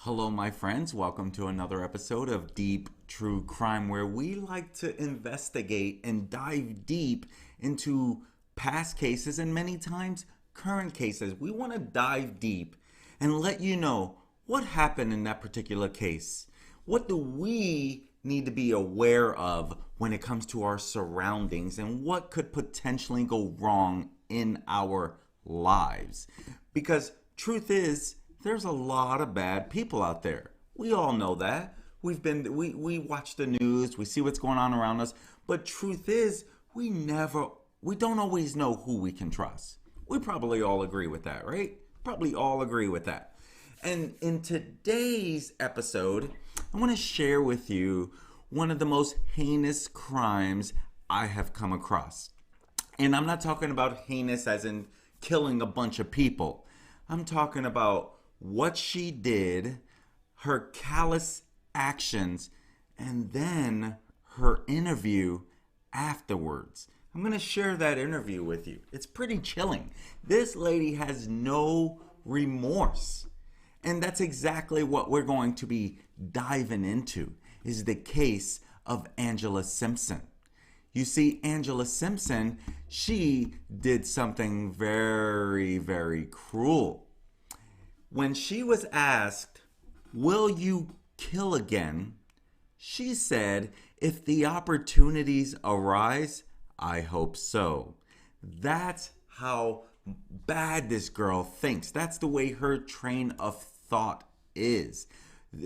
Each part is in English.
Hello, my friends. Welcome to another episode of Deep True Crime, where we like to investigate and dive deep into past cases and many times current cases. We want to dive deep and let you know what happened in that particular case. What do we need to be aware of when it comes to our surroundings and what could potentially go wrong in our lives? Because truth is, there's a lot of bad people out there. We all know that. We watch the news, we see what's going on around us, but truth is, we don't always know who we can trust. We probably all agree with that, right? Probably all agree with that. And in today's episode, I want to share with you one of the most heinous crimes I have come across. And I'm not talking about heinous as in killing a bunch of people. I'm talking about what she did, her callous actions, and then her interview afterwards. I'm going to share that interview with you. It's pretty chilling. This lady has no remorse. And that's exactly what we're going to be diving into, is the case of Angela Simpson. You see, Angela Simpson, she did something very, very cruel. When she was asked, "Will you kill again?" she said, "If the opportunities arise, I hope so." That's how bad this girl thinks. That's the way her train of thought is.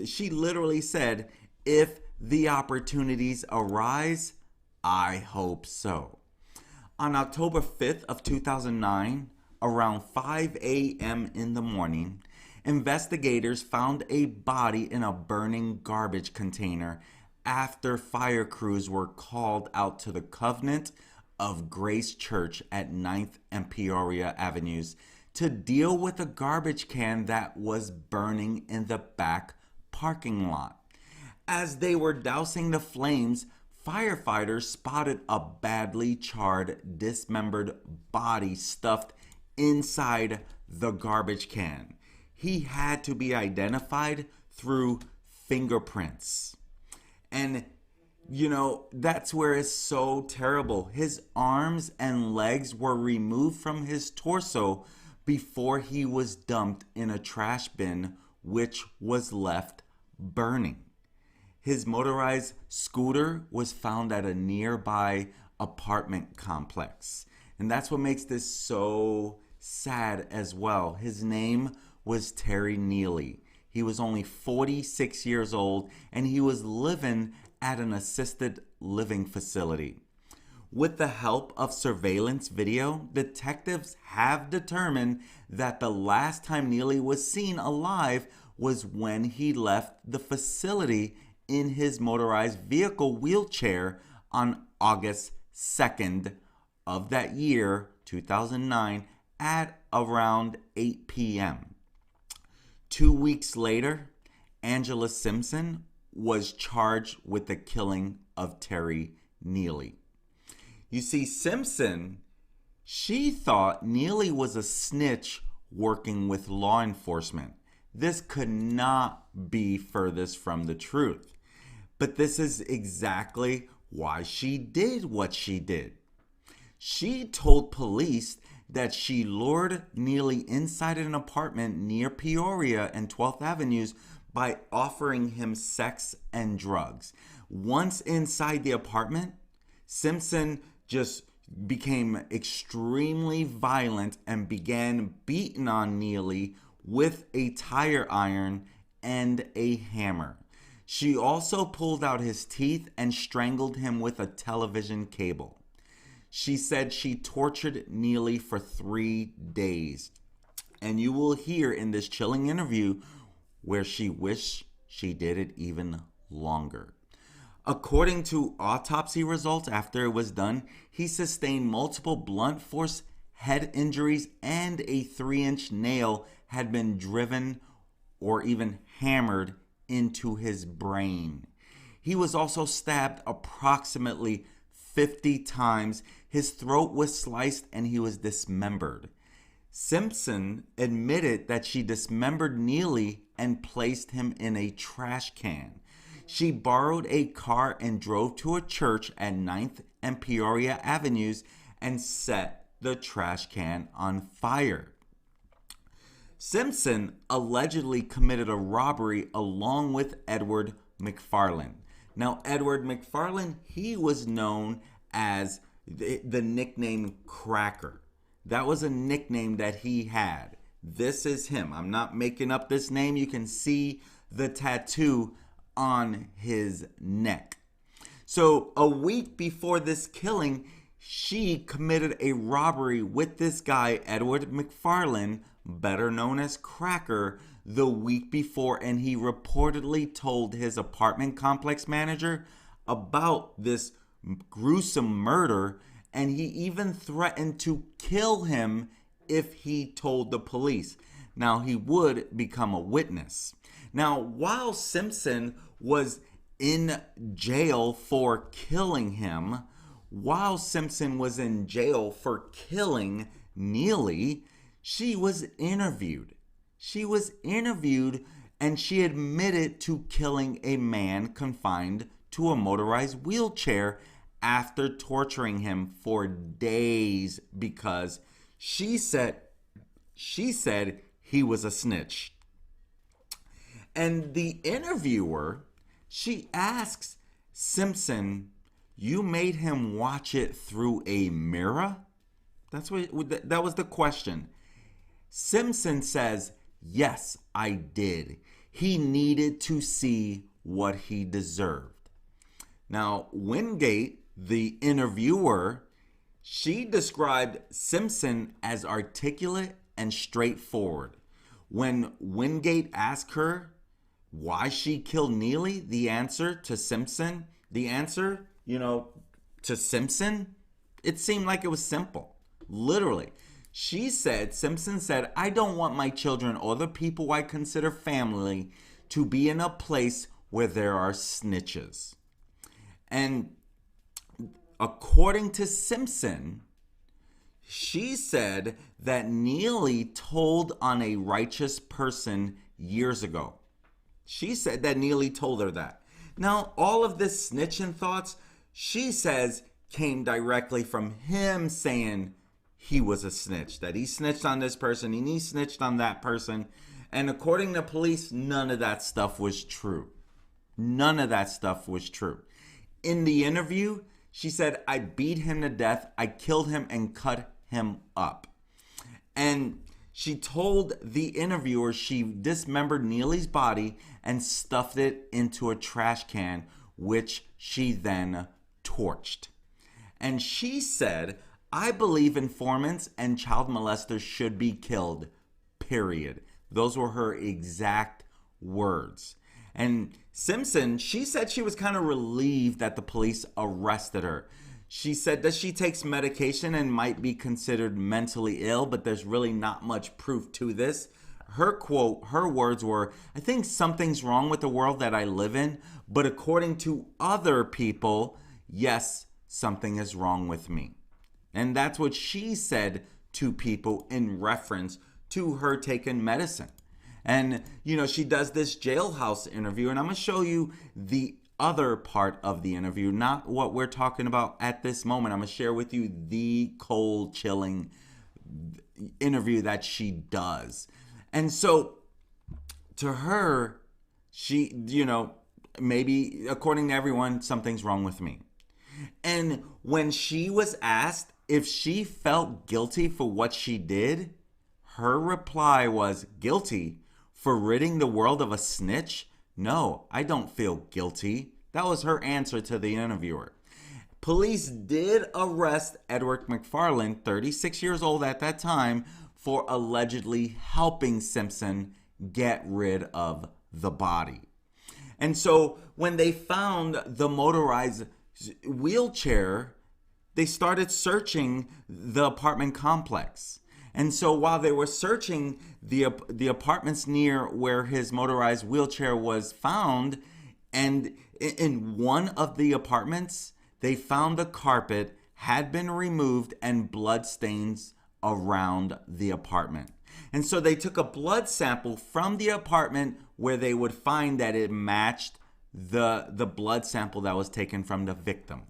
She literally said, "If the opportunities arise, I hope so." On October 5th of 2009, around 5 a.m. in the morning, investigators found a body in a burning garbage container after fire crews were called out to the Covenant of Grace Church at Ninth and Peoria Avenues to deal with a garbage can that was burning in the back parking lot. As they were dousing the flames, firefighters spotted a badly charred, dismembered body stuffed inside the garbage can. He had to be identified through fingerprints. And, that's where it's so terrible. His arms and legs were removed from his torso before he was dumped in a trash bin, which was left burning. His motorized scooter was found at a nearby apartment complex. And that's what makes this so sad as well. His name was Terry Neely. He was only 46 years old and he was living at an assisted living facility. With the help of surveillance video, detectives have determined that the last time Neely was seen alive was when he left the facility in his motorized vehicle wheelchair on August 2nd of that year, 2009, at around 8 p.m. 2 weeks later, Angela Simpson was charged with the killing of Terry Neely. You see, Simpson, she thought Neely was a snitch working with law enforcement. This could not be furthest from the truth. But this is exactly why she did what she did. She told police that she lured Neely inside an apartment near Peoria and 12th Avenues by offering him sex and drugs. Once inside the apartment, Simpson just became extremely violent and began beating on Neely with a tire iron and a hammer. She also pulled out his teeth and strangled him with a television cable. She said she tortured Neely for 3 days. And you will hear in this chilling interview where she wished she did it even longer. According to autopsy results after it was done, he sustained multiple blunt force head injuries and a 3-inch nail had been driven or even hammered into his brain. He was also stabbed approximately 50 times. His throat was sliced and he was dismembered. Simpson admitted that she dismembered Neely and placed him in a trash can. She borrowed a car and drove to a church at Ninth and Peoria Avenues and set the trash can on fire. Simpson allegedly committed a robbery along with Edward McFarland. Now, Edward McFarland, he was known as the nickname Cracker. That was a nickname that he had. This is him. I'm not making up this name. You can see the tattoo on his neck. So a week before this killing, she committed a robbery with this guy, Edward McFarland, better known as Cracker, the week before, and he reportedly told his apartment complex manager about this gruesome murder, and he even threatened to kill him if he told the police. Now, he would become a witness. Now, while Simpson was in jail for killing him, while Simpson was in jail for killing Neely, she was interviewed. She was interviewed and she admitted to killing a man confined to a motorized wheelchair after torturing him for days because she said he was a snitch. And the interviewer, she asks Simpson, "You made him watch it through a mirror?" That was the question. Simpson says, "Yes, I did. He needed to see what he deserved." Now, Wingate, the interviewer, she described Simpson as articulate and straightforward. When Wingate asked her why she killed Neely, the answer to Simpson, it seemed like it was simple. Literally. Simpson said, "I don't want my children or the people I consider family to be in a place where there are snitches." And according to Simpson, she said that Neely told on a righteous person years ago. She said that Neely told her that. Now, all of this snitching thoughts, she says, came directly from him saying he was a snitch, that he snitched on this person and he snitched on that person. And according to police, none of that stuff was true. None of that stuff was true. In the interview, she said, "I beat him to death, I killed him and cut him up." And she told the interviewer she dismembered Neely's body and stuffed it into a trash can, which she then torched. And she said, "I believe informants and child molesters should be killed, period." Those were her exact words. And Simpson, she said she was kind of relieved that the police arrested her. She said that she takes medication and might be considered mentally ill, but there's really not much proof to this. Her quote, her words were, "I think something's wrong with the world that I live in, but according to other people, yes, something is wrong with me." And that's what she said to people in reference to her taking medicine. And, she does this jailhouse interview, and I'm going to show you the other part of the interview, not what we're talking about at this moment. I'm going to share with you the cold, chilling interview that she does. And so, to her, she, maybe, according to everyone, something's wrong with me. And when she was asked if she felt guilty for what she did, her reply was, "Guilty for ridding the world of a snitch? No, I don't feel guilty." That was her answer to the interviewer. Police did arrest Edward McFarland, 36 years old at that time, for allegedly helping Simpson get rid of the body. And so when they found the motorized wheelchair, they started searching the apartment complex. And so while they were searching the apartments near where his motorized wheelchair was found, and in one of the apartments, they found the carpet had been removed and blood stains around the apartment. And so they took a blood sample from the apartment where they would find that it matched the blood sample that was taken from the victim.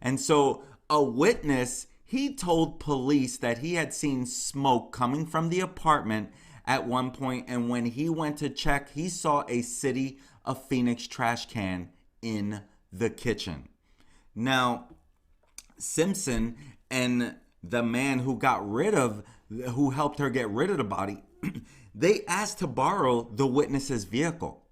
And so a witness, he told police that he had seen smoke coming from the apartment at one point, and when he went to check, he saw a City of Phoenix trash can in the kitchen. Now, Simpson and the man who helped her get rid of the body, they asked to borrow the witness's vehicle.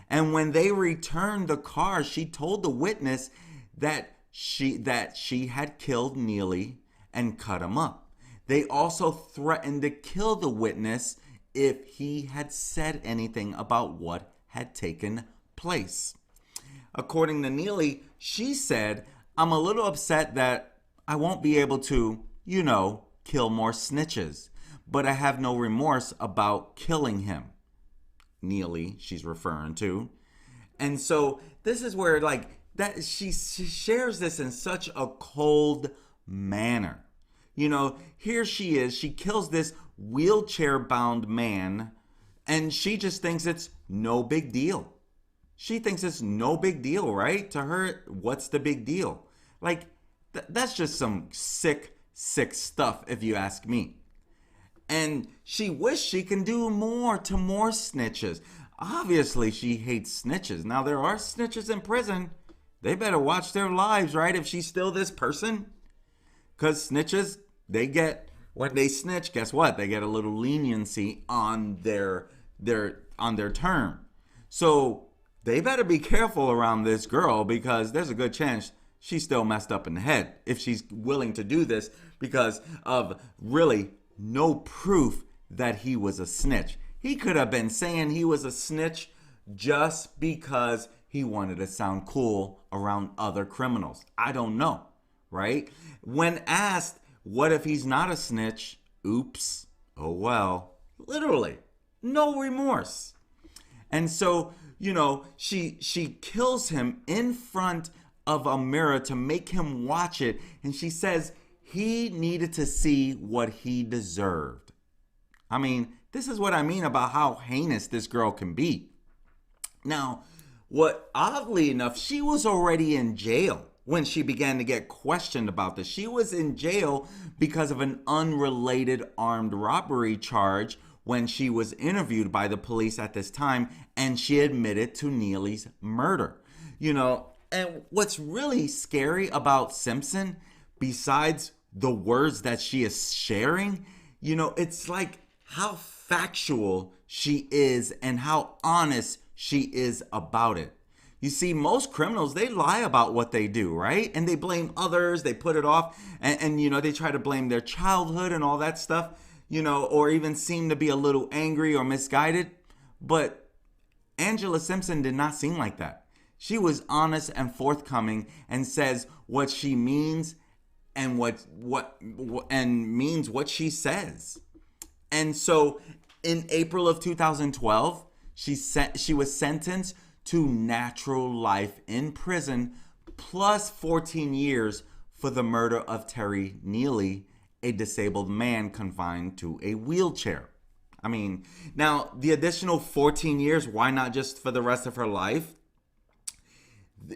And when they returned the car, she told the witness that she had killed Neely and cut him up. They also threatened to kill the witness if he had said anything about what had taken place. According to Neely, she said, "I'm a little upset that I won't be able to, kill more snitches, but I have no remorse about killing him." Neely, she's referring to. And so this is where that she shares this in such a cold manner. Here she is, she kills this wheelchair-bound man, and she just thinks it's no big deal. She thinks it's no big deal, right? To her, what's the big deal? That's just some sick stuff, if you ask me. And she wished she can do more to more snitches. Obviously, she hates snitches. Now, there are snitches in prison. They better watch their lives, right? If she's still this person. Because snitches, when they snitch, guess what? They get a little leniency on their term. So they better be careful around this girl, because there's a good chance she's still messed up in the head if she's willing to do this because of really no proof that he was a snitch. He could have been saying he was a snitch just because he wanted to sound cool around other criminals. I don't know, right? When asked, what if he's not a snitch? Oops. Oh well. Literally. No remorse. And so, she kills him in front of a mirror to make him watch it. And she says he needed to see what he deserved. I mean, this is what I mean about how heinous this girl can be. Now, oddly enough, she was already in jail when she began to get questioned about this. She was in jail because of an unrelated armed robbery charge when she was interviewed by the police at this time, and she admitted to Neely's murder. And what's really scary about Simpson, besides the words that she is sharing, it's like how factual she is and how honest she is about it. You see, most criminals, they lie about what they do, right? And they blame others, they put it off, and they try to blame their childhood and all that stuff, or even seem to be a little angry or misguided. But Angela Simpson did not seem like that. She was honest and forthcoming and says what she means and means what she says. And so in April of 2012, she was sentenced to natural life in prison plus 14 years for the murder of Terry Neely, a disabled man confined to a wheelchair. I mean, now the additional 14 years, why not just for the rest of her life?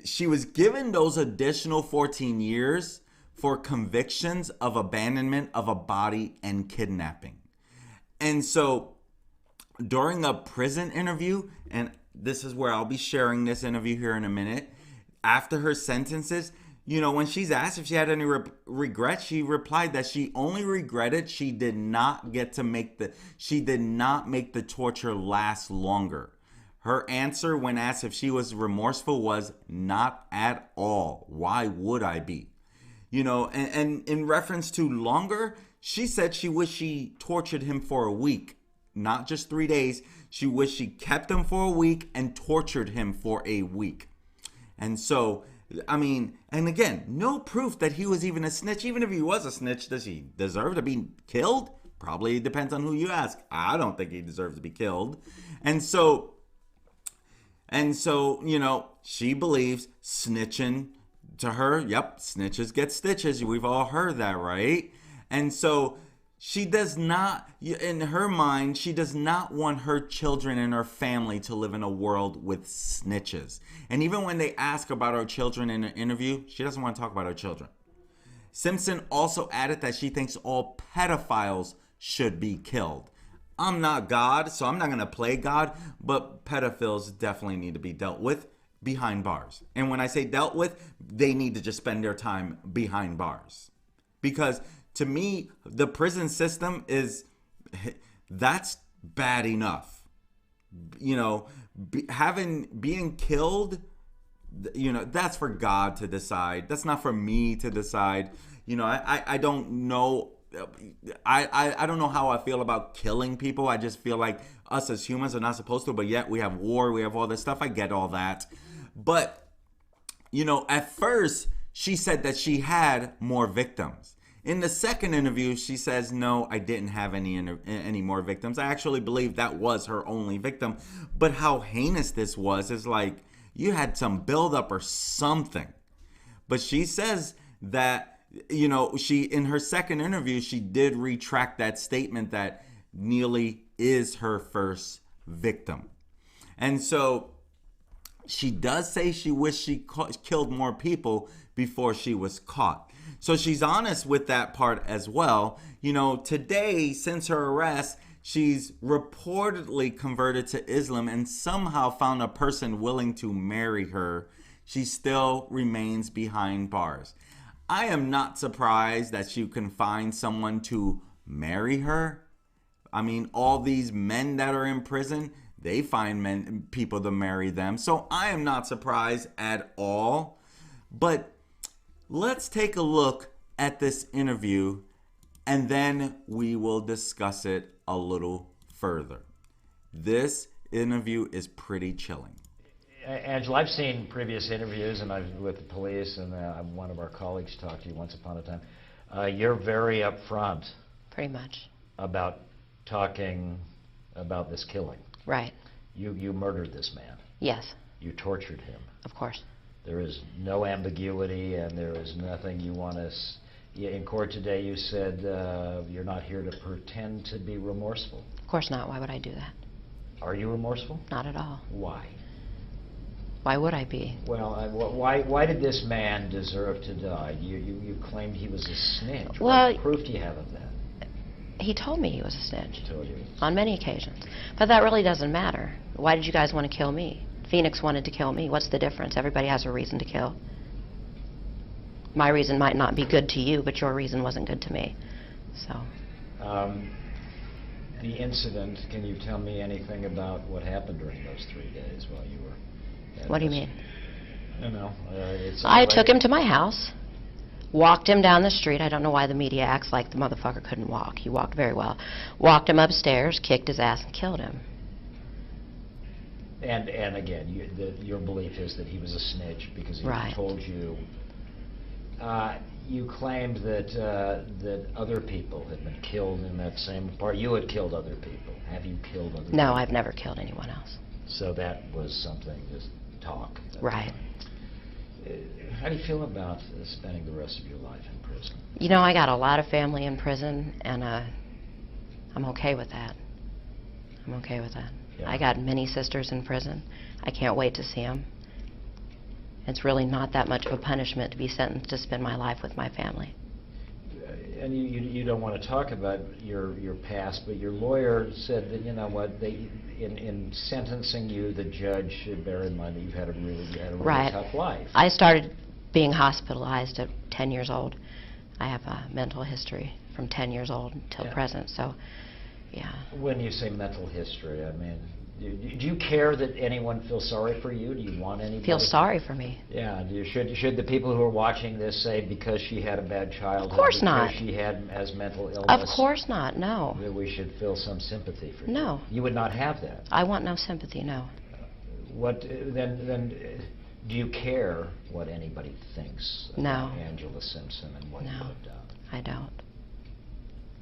She was given those additional 14 years for convictions of abandonment of a body and kidnapping. And so during a prison interview, and this is where I'll be sharing this interview here in a minute, after her sentences, when she's asked if she had any regrets, she replied that she only regretted she did not make the torture last longer. Her answer when asked if she was remorseful was not at all. Why would I be? And in reference to longer, she said she wished she tortured him for a week, not just 3 days. She wished she kept him for a week and tortured him for a week. And so, I mean, and again, no proof that he was even a snitch. Even if he was a snitch, does he deserve to be killed? Probably depends on who you ask. I don't think he deserves to be killed. And so, she believes snitching to her. Yep, snitches get stitches. We've all heard that, right? And so She does not, in her mind, she does not want her children and her family to live in a world with snitches. And even when they ask about her children in an interview, she doesn't want to talk about her children. Simpson also added that she thinks all pedophiles should be killed. I'm not God, so I'm not going to play God, but pedophiles definitely need to be dealt with behind bars. And when I say dealt with, they need to just spend their time behind bars. Because to me, the prison system that's bad enough. You know, being killed, you know, that's for God to decide. That's not for me to decide. You know, I don't know. I don't know how I feel about killing people. I just feel like us as humans are not supposed to, but yet we have war, we have all this stuff. I get all that. But, you know, at first, she said that she had more victims. In the second interview, she says, no, I didn't have any more victims. I actually believe that was her only victim. But how heinous this was is like, you had some buildup or something. But she says that, you know, in her second interview, she did retract that statement that Neely is her first victim. And so she does say she wished she killed more people before she was caught. So she's honest with that part as well. You know, today, since her arrest, she's reportedly converted to Islam and somehow found a person willing to marry her. She still remains behind bars. I am not surprised that she can find someone to marry her. I mean, all these men that are in prison, they find people to marry them. So I am not surprised at all. But let's take a look at this interview and then we will discuss it a little further. This interview is pretty chilling. Angela, I've seen previous interviews and I've with the police, and one of our colleagues talked to you once upon a time. You're very upfront. Pretty much. About talking about this killing. Right. You murdered this man. Yes. You tortured him. Of course. There is no ambiguity, and there is nothing you want to... In court today, you said you're not here to pretend to be remorseful. Of course not. Why would I do that? Are you remorseful? Not at all. Why? Why would I be? Well, why did this man deserve to die? You claimed he was a snitch. Well, what proof do you have of that? He told me he was a snitch. He told you. On many occasions. But that really doesn't matter. Why did you guys want to kill me? Phoenix wanted to kill me. What's the difference? Everybody has a reason to kill. My reason might not be good to you, but your reason wasn't good to me. So. The incident, can you tell me anything about what happened during those 3 days while you were... What do you mean? I don't know. I took him to my house, walked him down the street. I don't know why the media acts like the motherfucker couldn't walk. He walked very well. Walked him upstairs, kicked his ass, and killed him. And again, your belief is that he was a snitch because he right. told you. You claimed that other people had been killed in that same part. You had killed other people. Have you killed other people? No, I've never killed anyone else. So that was something, just talk. Right. How do you feel about spending the rest of your life in prison? You know, I got a lot of family in prison, and I'm okay with that. I'm okay with that. Yeah. I got many sisters in prison. I can't wait to see them. It's really not that much of a punishment to be sentenced to spend my life with my family. And you don't want to talk about your past, but your lawyer said that, you know what, in sentencing you, the judge should bear in mind that you had a really right. tough life. I started being hospitalized at 10 years old. I have a mental history from 10 years old until yeah. present, so yeah. When you say mental history, I mean, do you care that anyone feels sorry for you? Do you want anybody? Feel sorry for me? Yeah. Should the people who are watching this say because she had a bad childhood, of course not. Because she has mental illness? Of course not. No. That we should feel some sympathy for you? No. You would not have that. I want no sympathy. No. What then? Do you care what anybody thinks about Angela Simpson and what you have done? I don't.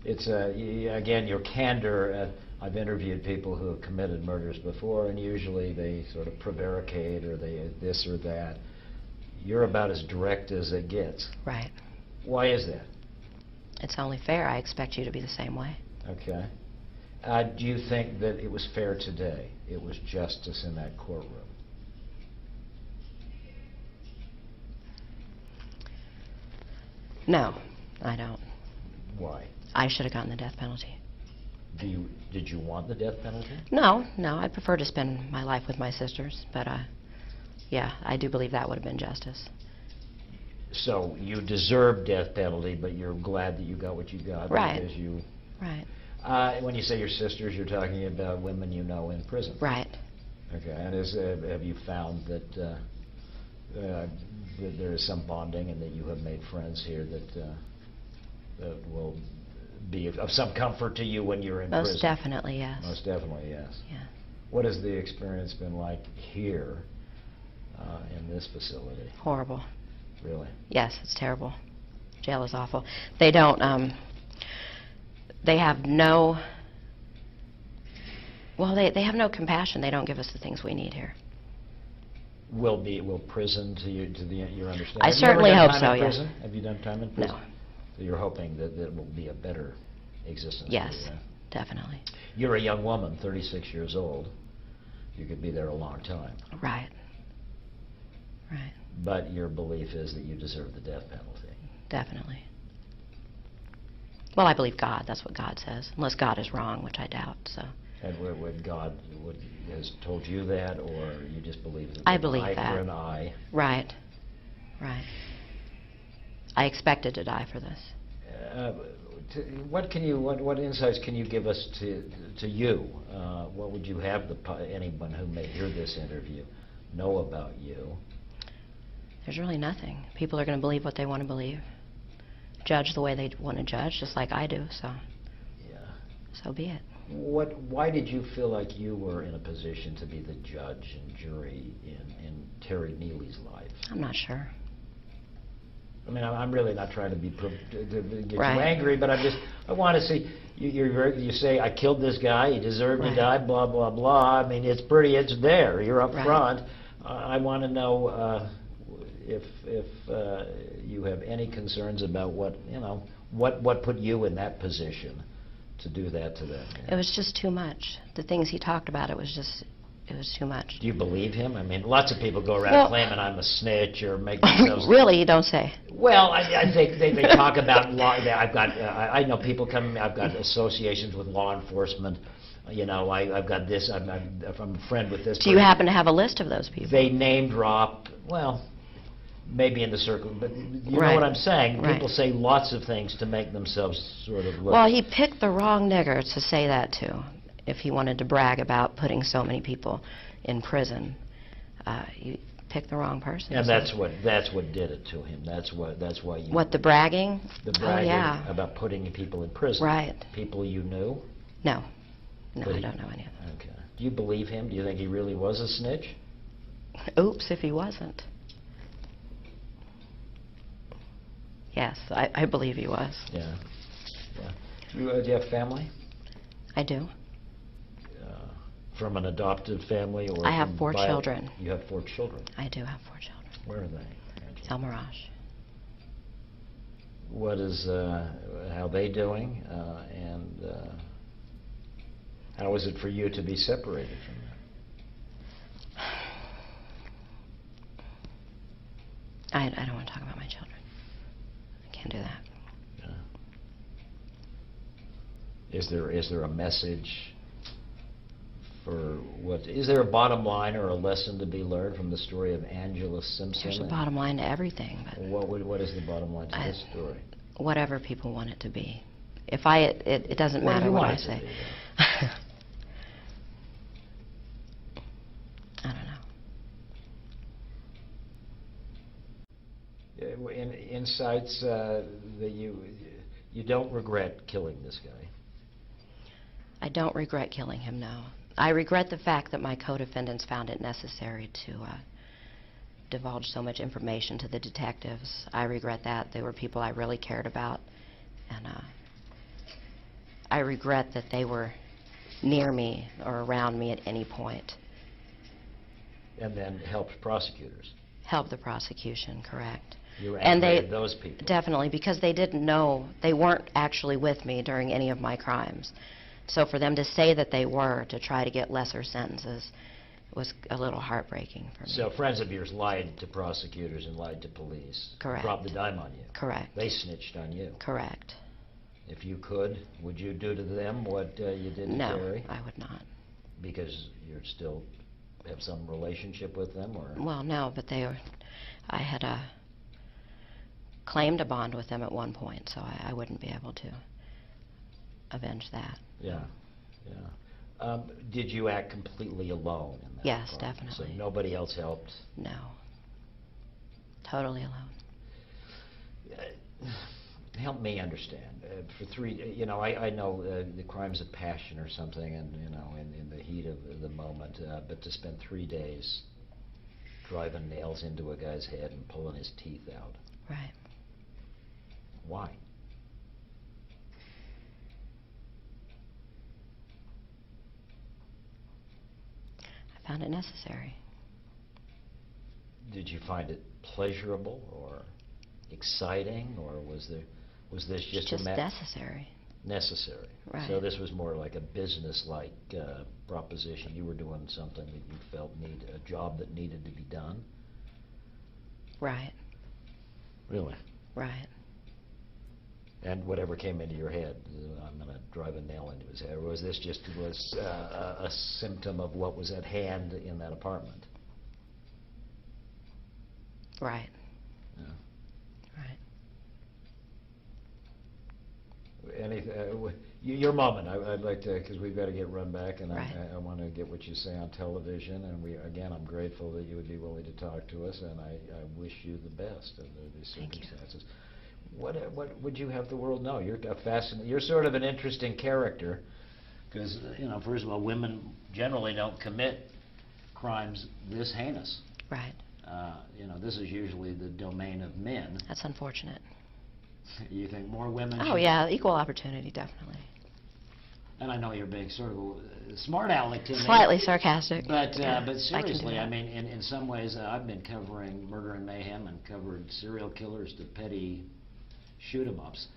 It's again your candor. I've interviewed people who have committed murders before, and usually they sort of prevaricate or they this or that. You're about as direct as it gets. Right. Why is that? It's only fair. I expect you to be the same way. Okay. Do you think that it was fair today? It was justice in that courtroom? No, I don't. Why? I should have gotten the death penalty. Did you want the death penalty? No, I prefer to spend my life with my sisters, but yeah, I do believe that would have been justice. So you deserve death penalty, but you're glad that you got what you got. Right. Because you... Right. When you say your sisters, you're talking about women you know in prison. Right. Okay. And have you found that that there is some bonding, and that you have made friends here that will be of some comfort to you when you're in prison? Most definitely, yes. Most definitely, yes. Yeah. What has the experience been like here in this facility? Horrible. Really? Yes, it's terrible. Jail is awful. They don't, they have no, well, they have no compassion. They don't give us the things we need here. Will prison to your understanding? I certainly hope so, yes. yeah. Have you done time in prison? No. So you're hoping that it will be a better existence? Yes, for you, yeah? definitely. You're a young woman, 36 years old. You could be there a long time. Right. Right. But your belief is that you deserve the death penalty. Definitely. Well, I believe God. That's what God says. Unless God is wrong, which I doubt, so. And would God has told you that, or you just believe that? I believe eye that. for an eye? Right. Right. I expected to die for this. What insights can you give us to you? What would you have anyone who may hear this interview know about you? There's really nothing. People are going to believe what they want to believe. Judge the way they want to judge, just like I do, so. Yeah. So be it. Why did you feel like you were in a position to be the judge and jury in Terry Neely's life? I'm not sure. I mean, I'm really not trying to get Right. you angry, but I want to see, you say, I killed this guy, he deserved to Right. die, blah, blah, blah. I mean, it's there, you're up Right. front. I want to know if you have any concerns about what put you in that position to do that to them. It was just too much. The things he talked about, it was too much. Do you believe him? I mean, lots of people go around claiming I'm a snitch or make themselves... Really, you don't say. Well, I think they talk about law. I know people coming. I've got associations with law enforcement. You know, I've got this. I'm a friend with this. Do you happen to have a list of those people? They name drop. Well, maybe in the circle, but you know what I'm saying. Right. People say lots of things to make themselves sort of look. Well, he picked the wrong nigger to say that to, if he wanted to brag about putting so many people in prison. You picked the wrong person. And that's what did it to him. That's why you. What, the bragging? The bragging Oh, yeah. about putting people in prison. Right. People you knew. No, But I don't know any of them. Okay. Do you believe him? Do you think he really was a snitch? Oops, if he wasn't. Yes, I believe he was. Yeah. Do you have family? I do. From an adopted family, or I have 4 children. You have 4 children. I do have 4 children. Where are they? El Mirage. What is how they doing, and how is it for you to be separated from them? I don't want to talk about my children. I can't do that. Yeah. Is there a message for what? Is there a bottom line or a lesson to be learned from the story of Angela Simpson? There's a bottom line to everything. But What is the bottom line to this story? Whatever people want it to be. If it doesn't matter what I say. I don't know. Insights that you don't regret killing this guy. I don't regret killing him, no. I regret the fact that my co-defendants found it necessary to divulge so much information to the detectives. I regret that. They were people I really cared about. And I regret that they were near me or around me at any point. And then helped prosecutors. Help the prosecution, correct. You were And angry at those people. Definitely, because they didn't know, they weren't actually with me during any of my crimes. So for them to say that they were, to try to get lesser sentences, was a little heartbreaking for me. So friends of yours lied to prosecutors and lied to police. Correct. Dropped the dime on you. Correct. They snitched on you. Correct. If you could, would you do to them what you did to Terry? No, I would not. Because you still have some relationship with them, or? Well, no, but I had claimed a bond with them at one point, so I wouldn't be able to avenge that. Yeah, yeah. Did you act completely alone in that? Yes, crime? definitely. So nobody else helped? No. Totally alone. Help me understand. For three, I know the crimes of passion or something, and in the heat of the moment. But to spend 3 days driving nails into a guy's head and pulling his teeth out. Right. Why? I found it necessary. Did you find it pleasurable or exciting, or was this just necessary? Necessary. Right. So this was more like a business-like proposition. You were doing something that you felt a job that needed to be done. Right. Really. Right. And whatever came into your head, I'm going to drive a nail into his head. Or was this just a symptom of what was at hand in that apartment? Right. Yeah. Right. Your moment. I'd like to, because we've got to get run back, and Right. I want to get what you say on television. And I'm grateful that you would be willing to talk to us, and I wish you the best under these circumstances. What would you have the world know? You're sort of an interesting character, because first of all, women generally don't commit crimes this heinous. Right. This is usually the domain of men. That's unfortunate. You think more women? Oh yeah, equal opportunity, definitely. And I know you're being sort of a smart aleck to me. Slightly sarcastic. But yeah, but seriously, I mean, in some ways, I've been covering murder and mayhem and covered serial killers to petty shoot-'em-ups,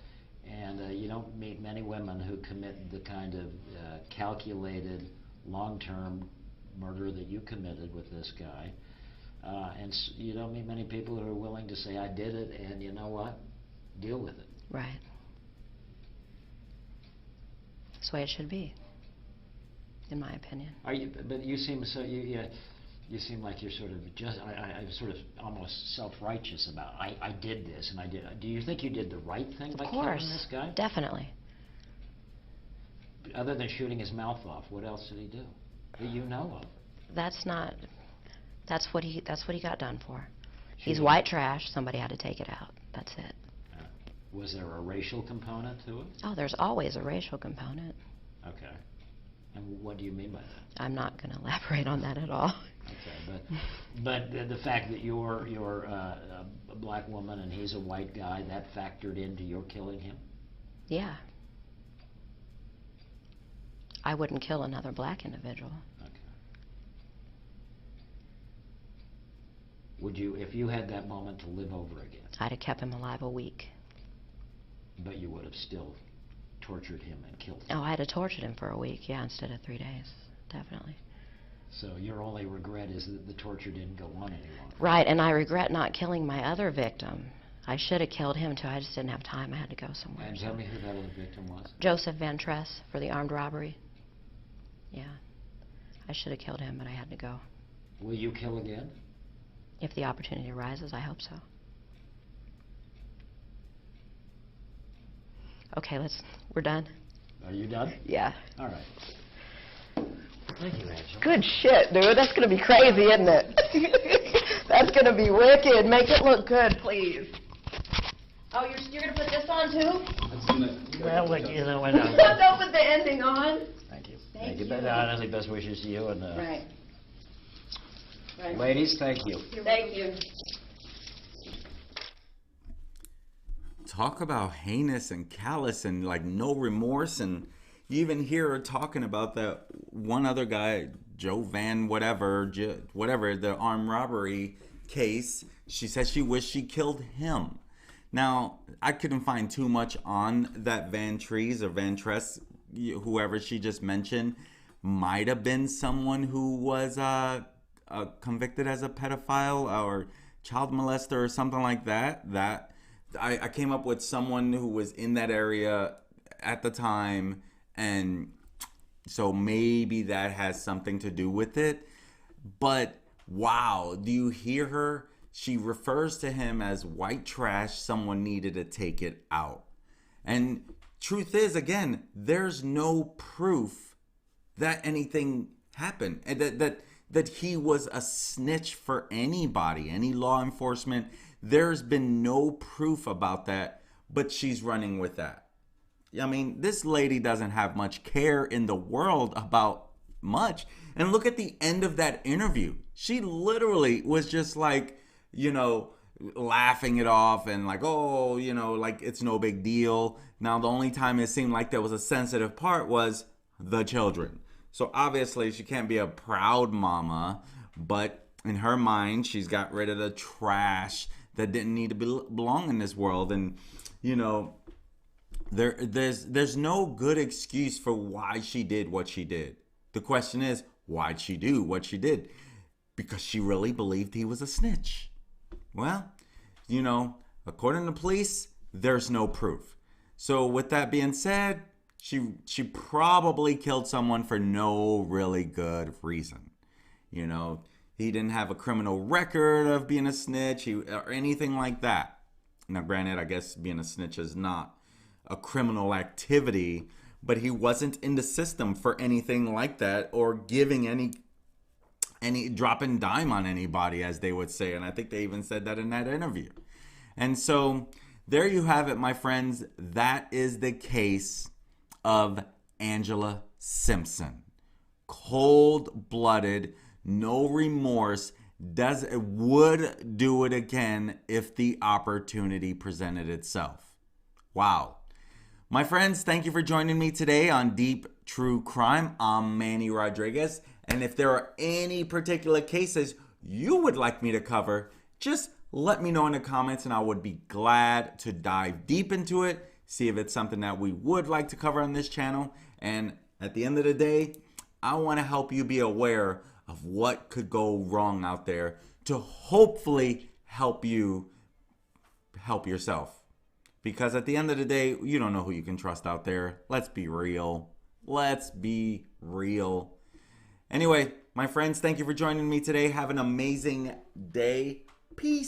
and you don't meet many women who commit the kind of calculated, long-term murder that you committed with this guy. And you don't meet many people who are willing to say, I did it, and you know what? Deal with it. Right. That's the way it should be, in my opinion. But you seem so, you seem like you're sort of I'm sort of almost self-righteous about, I did this, and I did. Do you think you did the right thing by killing this guy? Definitely. Other than shooting his mouth off, what else did he do that you know of? That's what he got done for. He's white trash. Somebody had to take it out. That's it. Was there a racial component to it? Oh, there's always a racial component. Okay. And what do you mean by that? I'm not going to elaborate on that at all. Okay, but the fact that you're a black woman and he's a white guy, that factored into your killing him? Yeah. I wouldn't kill another black individual. Okay. Would you, if you had that moment to live over again? I'd have kept him alive a week. But you would have still tortured him and killed him? Oh, I'd have tortured him for a week, yeah, instead of 3 days. Definitely. So your only regret is that the torture didn't go on any longer? Right, and I regret not killing my other victim. I should have killed him too, I just didn't have time, I had to go somewhere. And tell me who that other victim was? Joseph Van Tress for the armed robbery. Yeah. I should have killed him, but I had to go. Will you kill again? If the opportunity arises, I hope so. Okay, we're done. Are you done? Yeah. All right. Thank you, Angela. Good shit, dude. That's going to be crazy, isn't it? That's going to be wicked. Make it look good, please. Oh, you're going to put this on, too? Well, you know, I know. Don't put the ending on. Thank you. Thank you. But honestly, best wishes to you. And Right. Ladies, thank you. Thank you. Talk about heinous and callous and like no remorse. And you even hear her talking about that one other guy, Joe Van whatever, the armed robbery case, she says she wished she killed him. Now, I couldn't find too much on that Van Trees or Van Tress, whoever she just mentioned. Might have been someone who was convicted as a pedophile or child molester or something like that. I came up with someone who was in that area at the time, and so maybe that has something to do with it. But wow, do you hear her? She refers to him as white trash. Someone needed to take it out. And truth is, again, there's no proof that anything happened, and that he was a snitch for anybody, any law enforcement. There's been no proof about that, but she's running with that. I mean, this lady doesn't have much care in the world about much. And look at the end of that interview. She literally was just like, laughing it off and like, oh, like it's no big deal. Now, the only time it seemed like there was a sensitive part was the children. So obviously she can't be a proud mama, but in her mind, she's got rid of the trash that didn't need to belong in this world. And, there's no good excuse for why she did what she did. The question is, why'd she do what she did? Because she really believed he was a snitch. Well, according to police, there's no proof. So with that being said, she probably killed someone for no really good reason. He didn't have a criminal record of being a snitch or anything like that. Now, granted, I guess being a snitch is not a criminal activity, but he wasn't in the system for anything like that or giving any dropping dime on anybody, as they would say. And I think they even said that in that interview. And so there you have it, my friends. That is the case of Angela Simpson. Cold-blooded, no remorse, would do it again if the opportunity presented itself. Wow. My friends, thank you for joining me today on Deep True Crime. I'm Manny Rodriguez. And if there are any particular cases you would like me to cover, just let me know in the comments and I would be glad to dive deep into it, see if it's something that we would like to cover on this channel. And at the end of the day, I want to help you be aware of what could go wrong out there to hopefully help you help yourself. Because at the end of the day, you don't know who you can trust out there. Let's be real. Let's be real. Anyway, my friends, thank you for joining me today. Have an amazing day. Peace.